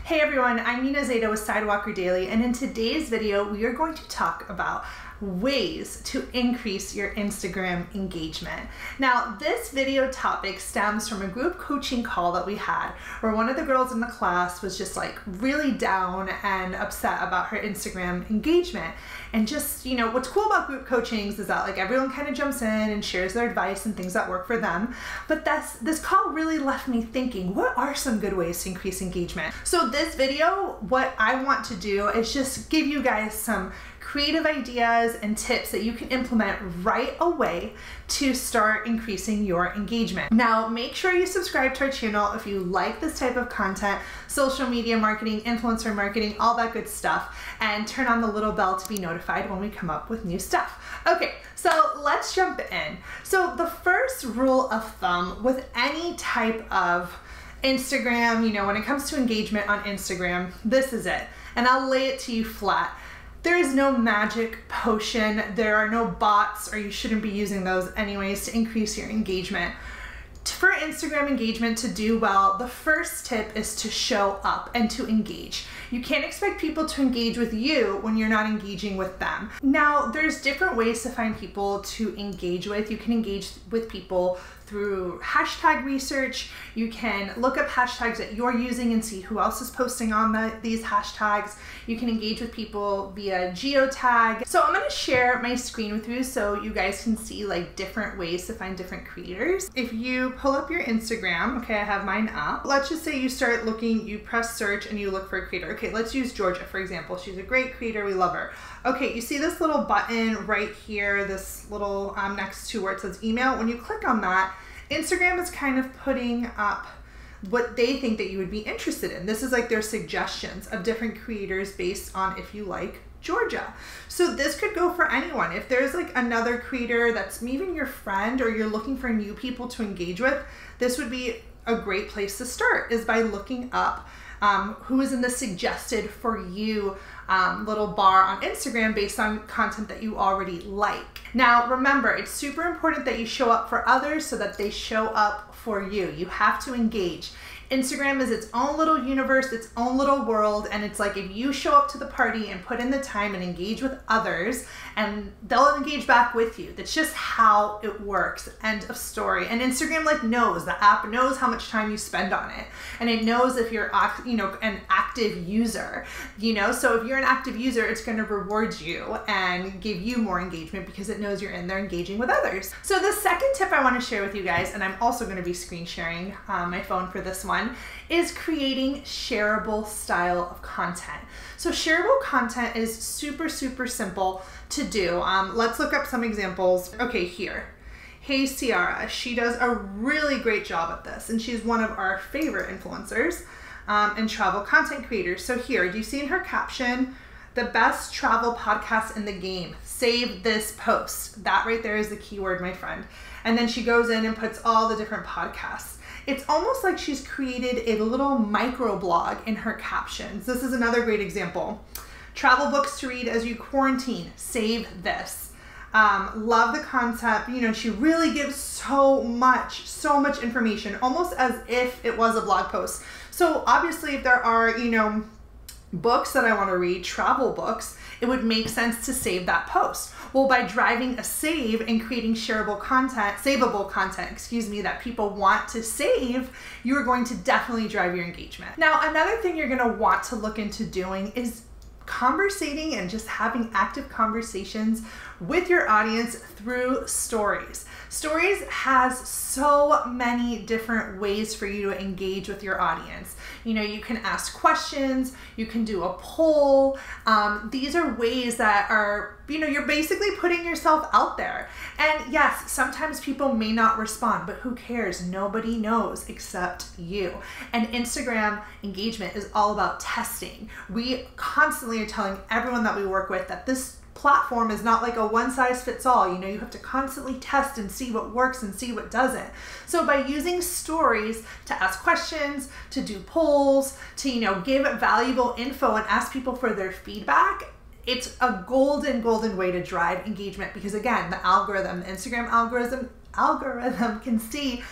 Hey everyone, I'm Nina Zadeh with Sidewalker Daily, and in today's video, we are going to talk about ways to increase your Instagram engagement. Now, this video topic stems from a group coaching call that we had where one of the girls in the class was just like really down and upset about her Instagram engagement. And just, you know, what's cool about group coachings is that like everyone kind of jumps in and shares their advice and things that work for them. But this call really left me thinking, what are some good ways to increase engagement? So this video, what I want to do is just give you guys some creative ideas and tips that you can implement right away to start increasing your engagement. Now, make sure you subscribe to our channel if you like this type of content, social media marketing, influencer marketing, all that good stuff, and turn on the little bell to be notified when we come up with new stuff. Okay, so let's jump in. So the first rule of thumb with any type of Instagram, you know, when it comes to engagement on Instagram, this is it. And I'll lay it to you flat. There is no magic potion. There are no bots, or you shouldn't be using those anyways to increase your engagement. For Instagram engagement to do well, the first tip is to show up and to engage. You can't expect people to engage with you when you're not engaging with them. Now, there's different ways to find people to engage with. You can engage with people through hashtag research. You can look up hashtags that you're using and see who else is posting on these hashtags. You can engage with people via geotag. So I'm gonna share my screen with you so you guys can see like different ways to find different creators. If you pull up your Instagram, okay, I have mine up. Let's just say you start looking, you press search and you look for a creator. Okay, let's use Georgia, for example. She's a great creator, we love her. Okay, you see this little button right here, this little next to where it says email. When you click on that, Instagram is kind of putting up what they think that you would be interested in. This is like their suggestions of different creators based on if you like Georgia. So this could go for anyone. If there's like another creator that's even your friend or you're looking for new people to engage with, this would be a great place to start, is by looking up who is in the suggested for you little bar on Instagram based on content that you already like. Now, remember, it's super important that you show up for others so that they show up for you. You have to engage. Instagram is its own little universe, its own little world, and it's like if you show up to the party and put in the time and engage with others, and they'll engage back with you. That's just how it works. End of story. And Instagram like knows, the app knows how much time you spend on it, and it knows if you're, you know, an active user. You know, so if you're an active user, it's going to reward you and give you more engagement because it knows you're in there engaging with others. So the second tip I want to share with you guys, and I'm also going to be screen sharing my phone for this one, is creating shareable style of content. So shareable content is super simple to do. Let's look up some examples. Okay, here. Hey Ciara, she does a really great job at this, and she's one of our favorite influencers and travel content creators. So here, do you see in her caption, the best travel podcast in the game, save this post. That right there is the keyword, my friend. And then she goes in and puts all the different podcasts. It's almost like she's created a little micro blog in her captions. This is another great example. Travel books to read as you quarantine, save this. Love the concept. You know, she really gives so much information, almost as if it was a blog post. So obviously if there are, you know, books that I want to read, travel books, it would make sense to save that post. Well, by driving a save and creating shareable content, savable content, excuse me, that people want to save, you are going to definitely drive your engagement. Now, another thing you're going to want to look into doing is conversating and just having active conversations with your audience through stories. Stories has so many different ways for you to engage with your audience. You know, you can ask questions, you can do a poll. These are ways that are, you know, you're basically putting yourself out there. And yes, sometimes people may not respond, but who cares? Nobody knows except you. And Instagram engagement is all about testing. We constantly are telling everyone that we work with that this platform is not like a one-size-fits-all. You know, you have to constantly test and see what works and see what doesn't. So by using stories to ask questions, to do polls, to, you know, give valuable info and ask people for their feedback, it's a golden way to drive engagement, because again, the algorithm, the Instagram algorithm can see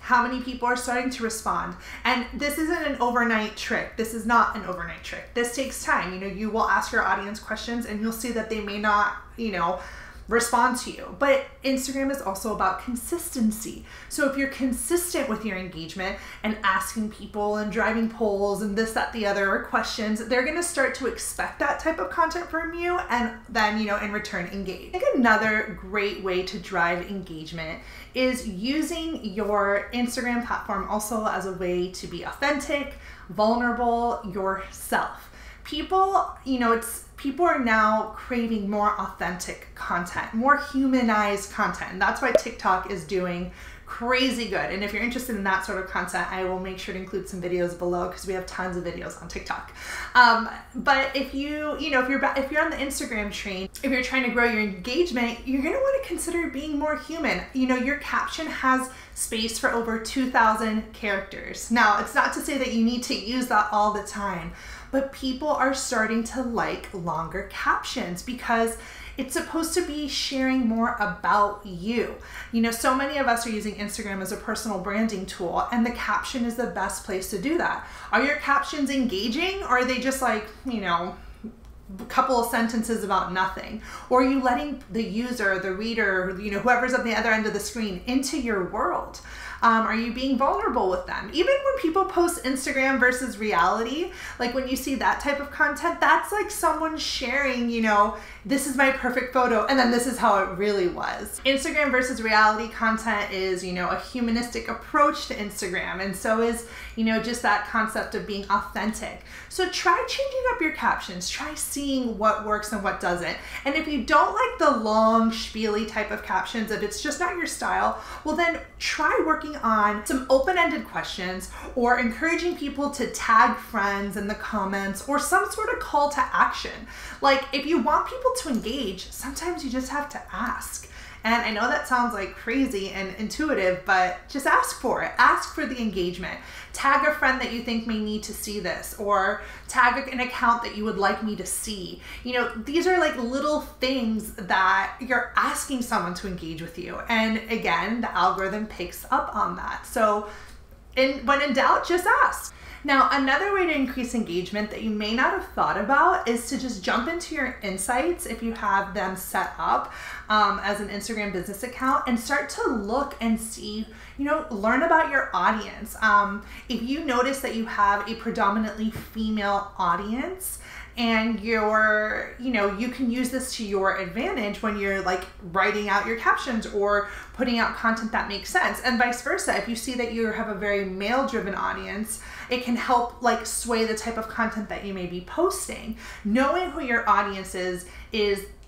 how many people are starting to respond. And this isn't an overnight trick. This is not an overnight trick. This takes time. You know, you will ask your audience questions and you'll see that they may not, you know, respond to you. But Instagram is also about consistency. So if you're consistent with your engagement and asking people and driving polls and this, that, the other, or questions, they're gonna start to expect that type of content from you and then, you know, in return, engage. I think another great way to drive engagement is using your Instagram platform also as a way to be authentic, vulnerable, yourself. People, you know, people are now craving more authentic content, more humanized content. And that's why TikTok is doing crazy good. And if you're interested in that sort of content, I will make sure to include some videos below because we have tons of videos on TikTok. But if you know, if you're on the Instagram train, if you're trying to grow your engagement, you're gonna want to consider being more human. You know, your caption has space for over 2,000 characters. Now, it's not to say that you need to use that all the time, but people are starting to like longer captions because it's supposed to be sharing more about you. You know, so many of us are using Instagram as a personal branding tool, and the caption is the best place to do that. Are your captions engaging, or are they just like, you know, a couple of sentences about nothing? Or are you letting the user, the reader, you know, whoever's at the other end of the screen into your world? Are you being vulnerable with them? Even when people post Instagram versus reality, like when you see that type of content, that's like someone sharing, you know, this is my perfect photo and then this is how it really was. Instagram versus reality content is, you know, a humanistic approach to Instagram, and so is, you know, just that concept of being authentic. So try changing up your captions, try seeing what works and what doesn't. And if you don't like the long spiely type of captions, if it's just not your style, well then try working on some open-ended questions or encouraging people to tag friends in the comments or some sort of call to action. Like if you want people to engage, sometimes you just have to ask. And I know that sounds like crazy and intuitive, but just ask for it. Ask for the engagement. Tag a friend that you think may need to see this, or tag an account that you would like me to see. You know, these are like little things that you're asking someone to engage with you. And again, the algorithm picks up on that. So when in doubt, just ask. Now, another way to increase engagement that you may not have thought about is to just jump into your insights if you have them set up as an Instagram business account and start to look and see, you know, learn about your audience. If you notice that you have a predominantly female audience, and you're, you know, you can use this to your advantage when you're like writing out your captions or putting out content that makes sense, and vice versa. If you see that you have a very male-driven audience, it can help like sway the type of content that you may be posting. Knowing who your audience is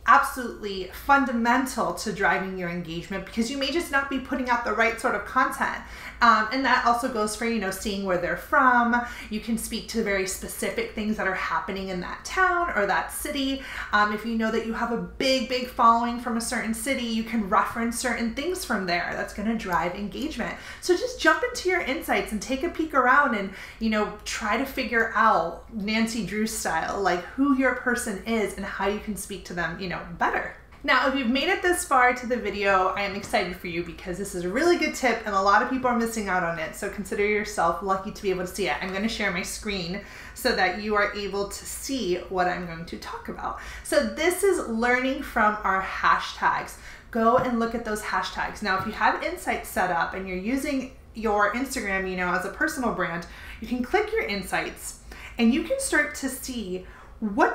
absolutely fundamental to driving your engagement, because you may just not be putting out the right sort of content. And that also goes for, you know, seeing where they're from. You can speak to very specific things that are happening in that town or that city. If you know that you have a big following from a certain city, you can reference certain things from there. That's going to drive engagement. So just jump into your insights and take a peek around and, you know, try to figure out, Nancy Drew style, like who your person is and how you can speak to them, you know, better. Now, if you've made it this far to the video, I am excited for you because this is a really good tip and a lot of people are missing out on it. So consider yourself lucky to be able to see it. I'm going to share my screen so that you are able to see what I'm going to talk about. So this is learning from our hashtags. Go and look at those hashtags. Now, if you have insights set up and you're using your Instagram, you know, as a personal brand, you can click your insights and you can start to see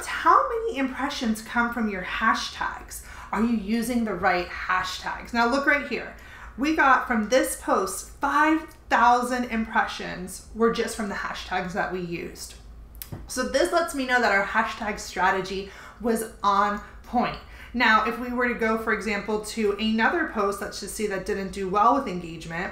how many impressions come from your hashtags. Are you using the right hashtags? Now look right here. We got from this post 5,000 impressions were just from the hashtags that we used. So this lets me know that our hashtag strategy was on point. Now, if we were to go, for example, to another post, let's just see that didn't do well with engagement,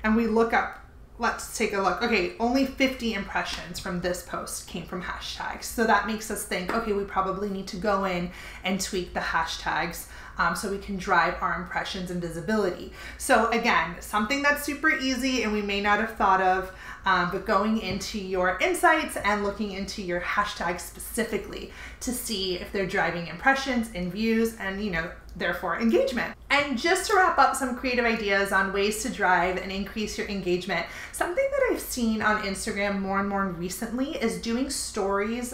and we look up, let's take a look. Okay, only 50 impressions from this post came from hashtags. So that makes us think, okay, we probably need to go in and tweak the hashtags so we can drive our impressions and visibility. So again, something that's super easy and we may not have thought of, but going into your insights and looking into your hashtags specifically to see if they're driving impressions and views and, you know, therefore engagement. And just to wrap up some creative ideas on ways to drive and increase your engagement, something that I've seen on Instagram more and more recently is doing stories,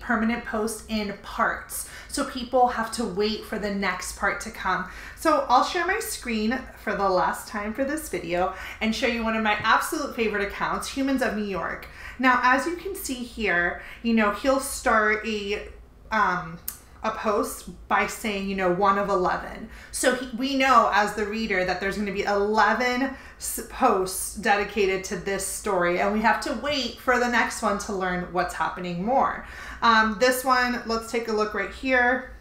permanent posts in parts. So people have to wait for the next part to come. So I'll share my screen for the last time for this video and show you one of my absolute favorite accounts, Humans of New York. Now, as you can see here, he'll start a post by saying, 1 of 11. So we know as the reader that there's going to be 11 posts dedicated to this story, and we have to wait for the next one to learn what's happening more. This one, let's take a look right here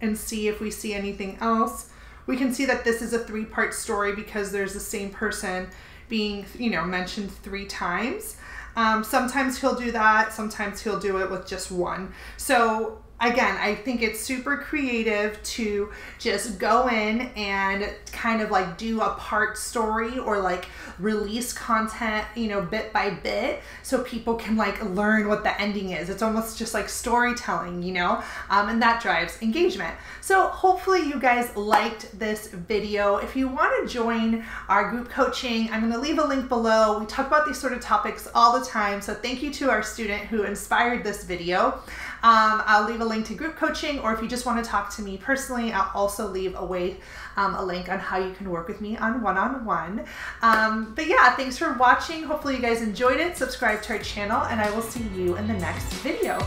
and see if we see anything else. We can see that this is a 3-part story because there's the same person being, mentioned 3 times. Sometimes he'll do that. Sometimes he'll do it with just one. So again, I think it's super creative to just go in and kind of like do a part story or like release content, bit by bit, so people can like learn what the ending is. It's almost just like storytelling, and that drives engagement. So hopefully you guys liked this video. If you want to join our group coaching, I'm going to leave a link below. We talk about these sort of topics all the time. So thank you to our student who inspired this video. I'll leave a link to group coaching, or if you just want to talk to me personally, I'll also leave a link on how you can work with me on one-on-one. But yeah, thanks for watching. Hopefully you guys enjoyed it. Subscribe to our channel, and I will see you in the next video.